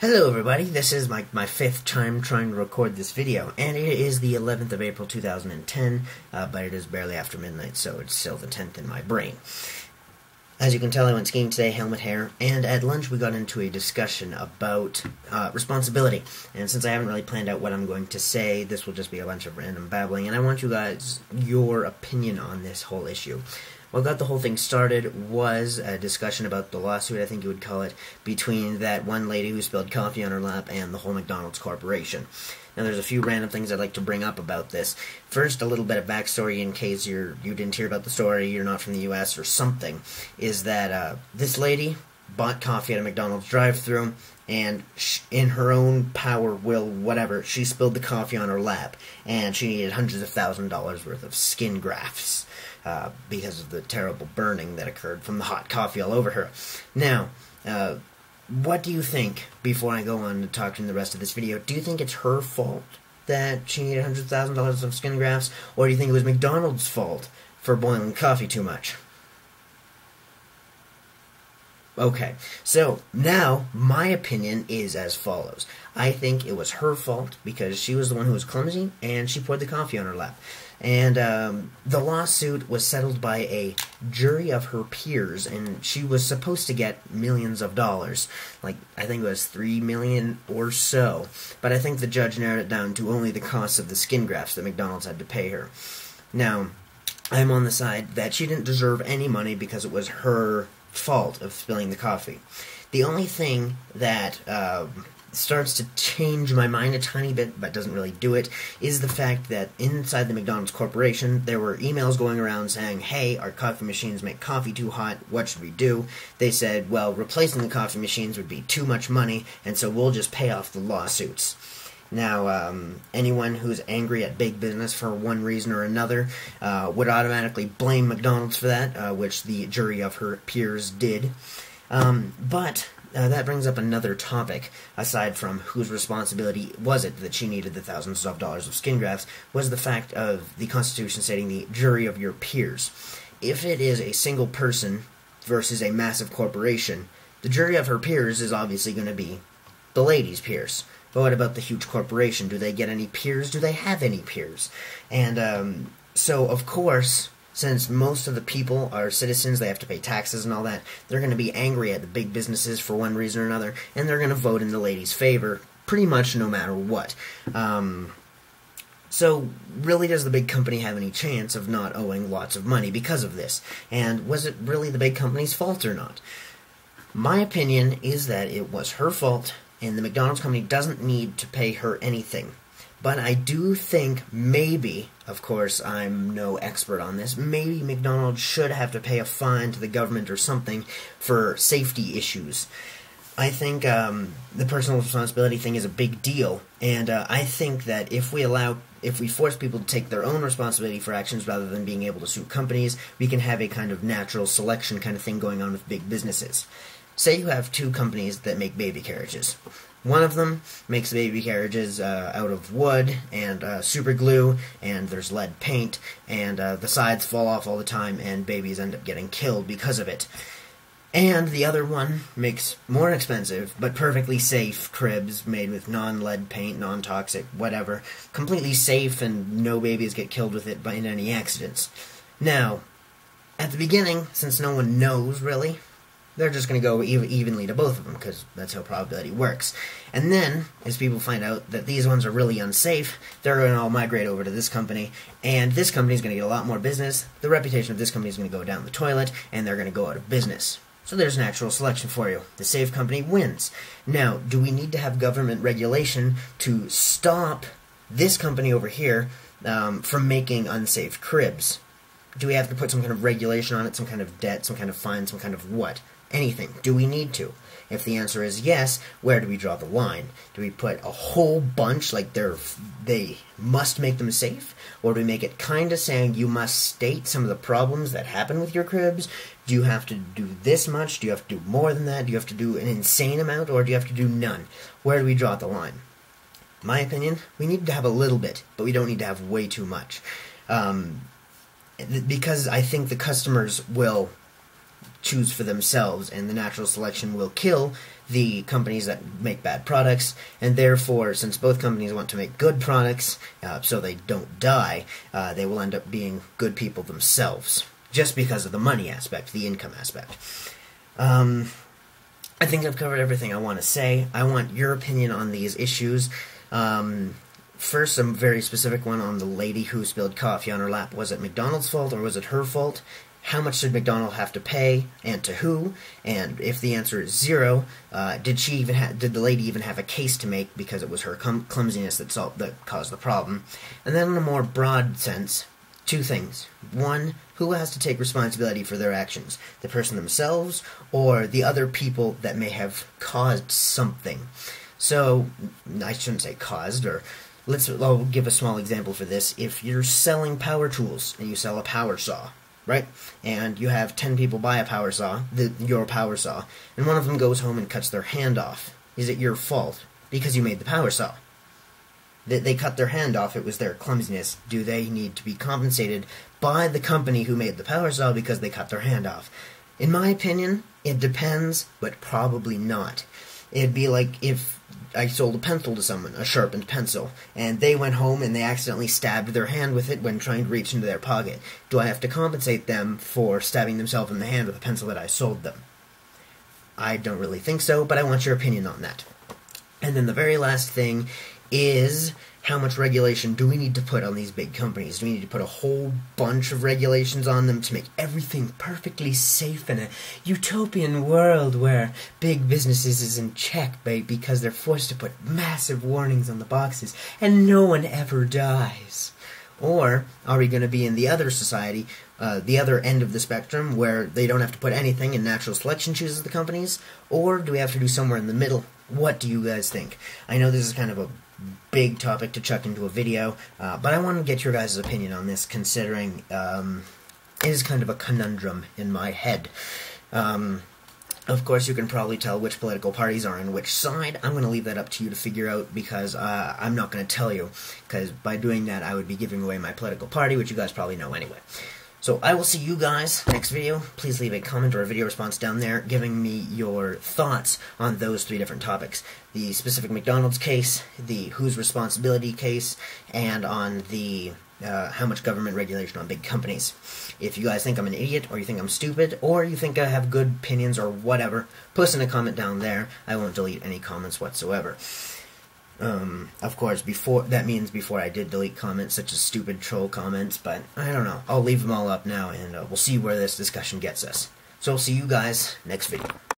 Hello everybody, this is my fifth time trying to record this video, and it is the 11th of April 2010, but it is barely after midnight, so it's still the 10th in my brain. As you can tell, I went skiing today, helmet hair, and at lunch we got into a discussion about responsibility. And since I haven't really planned out what I'm going to say, this will just be a bunch of random babbling, and I want you guys, your opinion on this whole issue. What got the whole thing started was a discussion about the lawsuit, I think you would call it, between that one lady who spilled coffee on her lap and the whole McDonald's corporation. Now, there's a few random things I'd like to bring up about this. First, a little bit of backstory in case you didn't hear about the story, you're not from the U.S. or something, is that this lady bought coffee at a McDonald's drive-thru, and in her own power, will, whatever, she spilled the coffee on her lap, and she needed hundreds of thousands of dollars worth of skin grafts because of the terrible burning that occurred from the hot coffee all over her. Now, what do you think, before I go on to talk in the rest of this video, do you think it's her fault that she needed hundreds of thousands of dollars of skin grafts, or do you think it was McDonald's fault for boiling coffee too much? Okay, so now my opinion is as follows. I think it was her fault because she was the one who was clumsy and she poured the coffee on her lap. And the lawsuit was settled by a jury of her peers, and she was supposed to get millions of dollars. Like, I think it was $3 million or so. But I think the judge narrowed it down to only the cost of the skin grafts that McDonald's had to pay her. Now, I'm on the side that she didn't deserve any money because it was her fault of spilling the coffee. The only thing that starts to change my mind a tiny bit, but doesn't really do it, is the fact that inside the McDonald's corporation, there were emails going around saying, hey, our coffee machines make coffee too hot, what should we do? They said, well, replacing the coffee machines would be too much money, and so we'll just pay off the lawsuits. Now, anyone who's angry at big business for one reason or another would automatically blame McDonald's for that, which the jury of her peers did. But that brings up another topic, aside from whose responsibility was it that she needed the thousands of dollars of skin grafts, was the fact of the Constitution stating the jury of your peers. If it is a single person versus a massive corporation, the jury of her peers is obviously going to be the lady's peers. But what about the huge corporation? Do they get any peers? Do they have any peers? And so, of course, since most of the people are citizens, they have to pay taxes and all that, they're going to be angry at the big businesses for one reason or another, and they're going to vote in the lady's favor pretty much no matter what. So, really, does the big company have any chance of not owing lots of money because of this? And was it really the big company's fault or not? My opinion is that it was her fault, and the McDonald's company doesn't need to pay her anything. But I do think maybe, of course I'm no expert on this, maybe McDonald's should have to pay a fine to the government or something for safety issues. I think the personal responsibility thing is a big deal, and I think that if we force people to take their own responsibility for actions rather than being able to sue companies, we can have a kind of natural selection kind of thing going on with big businesses. Say you have two companies that make baby carriages. One of them makes baby carriages out of wood and super glue, and there's lead paint, and the sides fall off all the time, and babies end up getting killed because of it. And the other one makes more expensive, but perfectly safe cribs made with non-lead paint, non-toxic, whatever, completely safe, and no babies get killed with it in any accidents. Now, at the beginning, since no one knows, really, they're just going to go evenly to both of them, because that's how probability works. And then, as people find out that these ones are really unsafe, they're going to all migrate over to this company, and this company is going to get a lot more business, the reputation of this company is going to go down the toilet, and they're going to go out of business. So there's natural selection for you. The safe company wins. Now, do we need to have government regulation to stop this company over here from making unsafe cribs? Do we have to put some kind of regulation on it, some kind of debt, some kind of fine, some kind of what? Anything. Do we need to? If the answer is yes, where do we draw the line? Do we put a whole bunch, like they must make them safe? Or do we make it kind of saying you must state some of the problems that happen with your cribs? Do you have to do this much? Do you have to do more than that? Do you have to do an insane amount? Or do you have to do none? Where do we draw the line? My opinion, we need to have a little bit, but we don't need to have way too much. Because I think the customers will choose for themselves, and the natural selection will kill the companies that make bad products, and therefore, since both companies want to make good products so they don't die, they will end up being good people themselves, just because of the money aspect, the income aspect. I think I've covered everything I want to say. I want your opinion on these issues. First, a very specific one on the lady who spilled coffee on her lap. Was it McDonald's fault or was it her fault? How much did McDonald's have to pay, and to who? And if the answer is 0, did the lady even have a case to make because it was her clumsiness that caused the problem? And then in a more broad sense, 2 things. 1, who has to take responsibility for their actions? The person themselves or the other people that may have caused something? So, I shouldn't say caused, or I'll give a small example for this. If you're selling power tools and you sell a power saw, right? And you have 10 people buy a power saw, your power saw, and one of them goes home and cuts their hand off. Is it your fault? Because you made the power saw. They cut their hand off, it was their clumsiness. Do they need to be compensated by the company who made the power saw because they cut their hand off? In my opinion, it depends, but probably not. It'd be like if I sold a pencil to someone, a sharpened pencil, and they went home and they accidentally stabbed their hand with it when trying to reach into their pocket. Do I have to compensate them for stabbing themselves in the hand with a pencil that I sold them? I don't really think so, but I want your opinion on that. And then the very last thing is, how much regulation do we need to put on these big companies? Do we need to put a whole bunch of regulations on them to make everything perfectly safe in a utopian world where big businesses is in check because they're forced to put massive warnings on the boxes and no one ever dies? Or are we going to be in the other society, the other end of the spectrum, where they don't have to put anything and natural selection chooses the companies? Or do we have to do somewhere in the middle? What do you guys think? I know this is kind of a big topic to chuck into a video, but I want to get your guys' opinion on this, considering it is kind of a conundrum in my head. Of course, you can probably tell which political parties are on which side. I'm going to leave that up to you to figure out, because I'm not going to tell you, because by doing that I would be giving away my political party, which you guys probably know anyway. So I will see you guys next video. Please leave a comment or a video response down there giving me your thoughts on those 3 different topics. The specific McDonald's case, the whose responsibility case, and on the how much government regulation on big companies. If you guys think I'm an idiot, or you think I'm stupid, or you think I have good opinions or whatever, post in a comment down there. I won't delete any comments whatsoever. Of course, before I did delete comments such as stupid troll comments, but I don't know. I'll leave them all up now, and we'll see where this discussion gets us. So I'll see you guys next video.